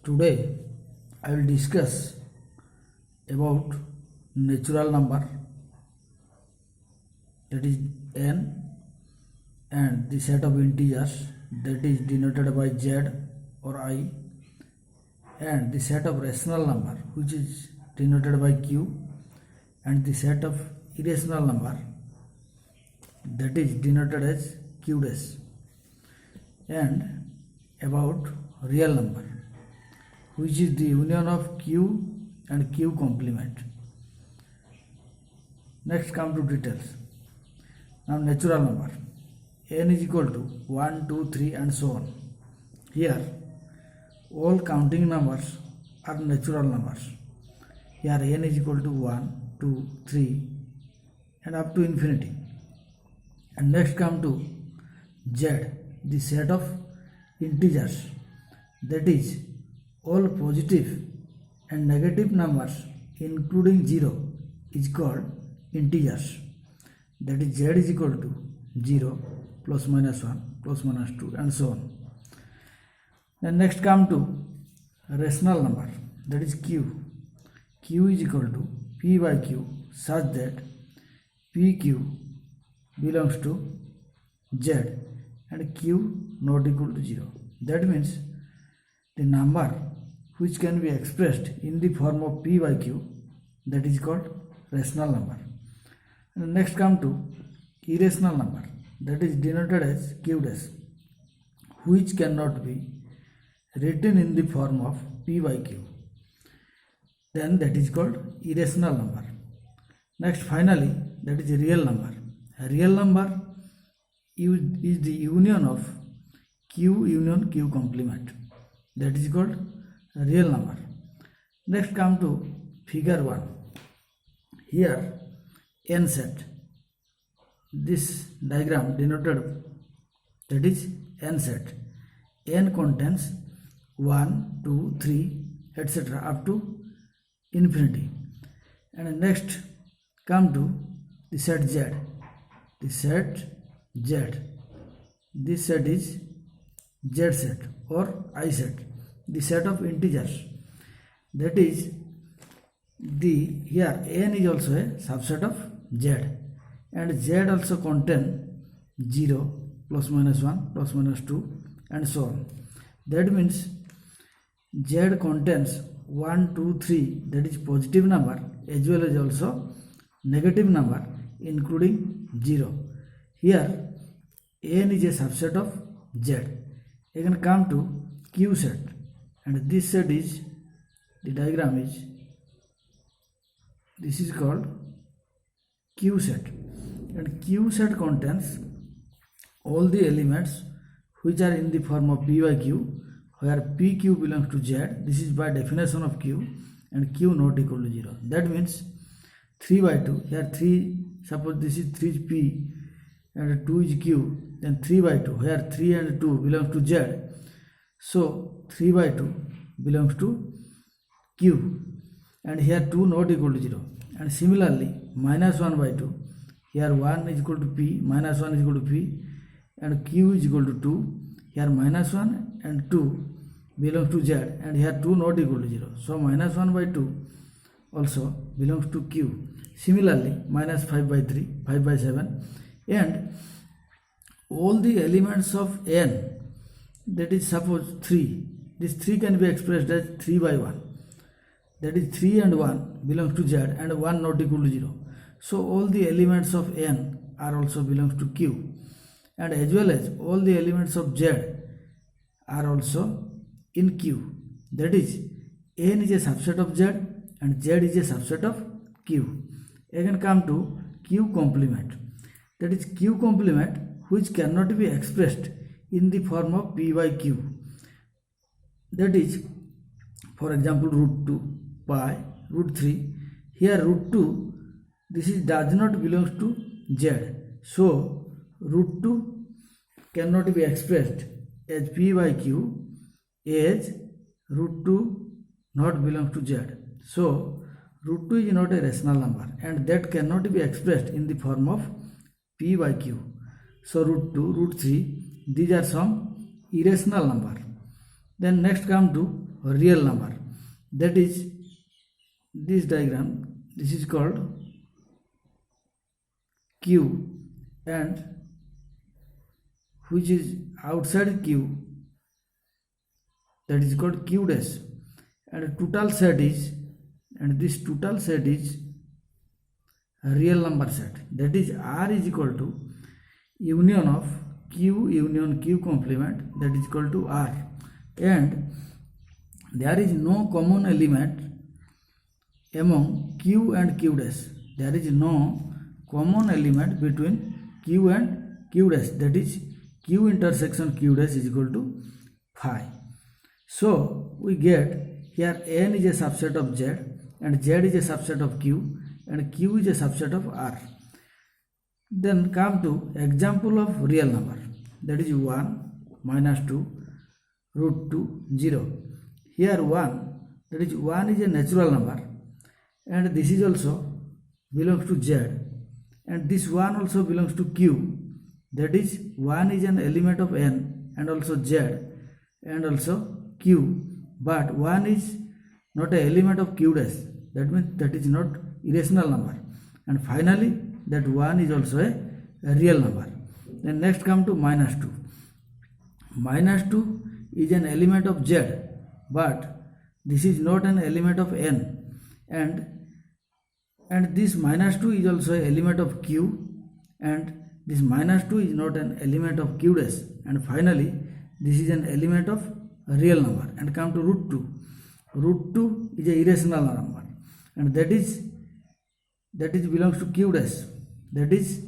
Today I will discuss about natural number, that is n, and the set of integers that is denoted by z or I, and the set of rational number which is denoted by q, and the set of irrational number that is denoted as q dash, and about real number which is the union of q and q complement. Next come to details. Now natural number n is equal to 1, 2, 3 and so on. Here all counting numbers are natural numbers. Here n is equal to 1, 2, 3 and up to infinity. And next come to z, the set of integers, that is all positive and negative numbers including 0 is called integers, that is z is equal to 0, plus minus 1, plus minus 2 and so on. Then next come to rational number, that is q. Q is equal to p by q such that pq belongs to z and q not equal to 0. That means the number which can be expressed in the form of p by q, that is called rational number. And next come to irrational number, that is denoted as q dash, which cannot be written in the form of p by q, then that is called irrational number. Next finally, that is real number. A real number is the union of q union q complement, that is called real number. Next come to figure 1. Here n set, this diagram denoted, that is n set. N contains 1, 2, 3 etc. up to infinity. And next come to the set z. The set z, this set is z set or I set, the set of integers, that is the here n is also a subset of z, and z also contain 0, plus minus 1, plus minus 2 and so on. That means z contains 1, 2, 3, that is positive number as well as also negative number including 0. Here n is a subset of z. Again come to q set, and this set is, the diagram is, this is called q set, and q set contains all the elements which are in the form of p by q, where pq belongs to z, this is by definition of q, and q not equal to 0. That means 3 by 2, here 3, suppose this is 3 is p and 2 is q, then 3 by 2, where 3 and 2 belongs to z, so 3 by 2 belongs to q, and here 2 not equal to 0. And similarly minus 1 by 2, here 1 is equal to p, minus 1 is equal to p, and q is equal to 2, here minus 1 and 2 belongs to z, and here 2 not equal to 0, so minus 1 by 2 also belongs to q. Similarly minus 5 by 3, 5 by 7, and all the elements of n, that is suppose 3, this 3 can be expressed as 3 by 1, that is 3 and 1 belongs to z and 1 not equal to 0, so all the elements of n are also belongs to q, and as well as all the elements of z are also in q, that is n is a subset of z and z is a subset of q. Again come to q complement, that is q complement which cannot be expressed in the form of p by q, that is for example root 2, pi, root 3. Here root 2, this is does not belongs to z, so root 2 cannot be expressed as p by q, as root 2 not belongs to z, so root 2 is not a rational number and that cannot be expressed in the form of p by q. So root 2, root 3, these are some irrational number. Then next come to real number. That is this diagram. This is called Q, and which is outside Q, that is called Q dash, and total set is, and this total set is a real number set. That is R is equal to union of Q union Q complement, that is equal to R, and there is no common element among Q and Q dash. There is no common element between Q and Q dash, that is Q intersection Q dash is equal to phi. So we get here N is a subset of Z, and Z is a subset of Q, and Q is a subset of R. Then come to example of real number, that is 1, minus 2, root 2, 0. Here 1, that is 1 is a natural number, and this is also belongs to Z, and this 1 also belongs to Q, that is 1 is an element of N and also Z and also Q, but 1 is not an element of Q dash, that means that is not irrational number, and finally that 1 is also a real number. Then next come to minus 2. Minus 2 is an element of Z, but this is not an element of N, and this minus 2 is also an element of Q, and this minus 2 is not an element of Q dash, and finally this is an element of a real number. And come to root 2. Root 2 is a irrational number, and that is belongs to Q dash, that is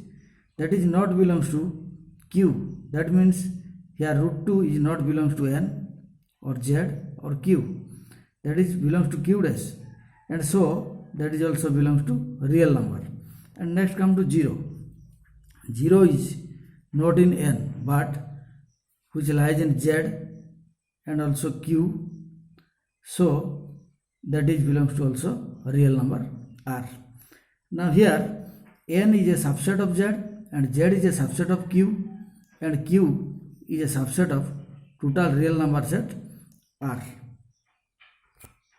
not belongs to Q. That means here root 2 is not belongs to N or Z or Q, that is belongs to Q dash, and so that is also belongs to real number. And next come to 0. 0 is not in N, but which lies in Z and also Q, so that is belongs to also real number R. Now here N is a subset of Z, and Z is a subset of Q, and Q is a subset of total real number set R.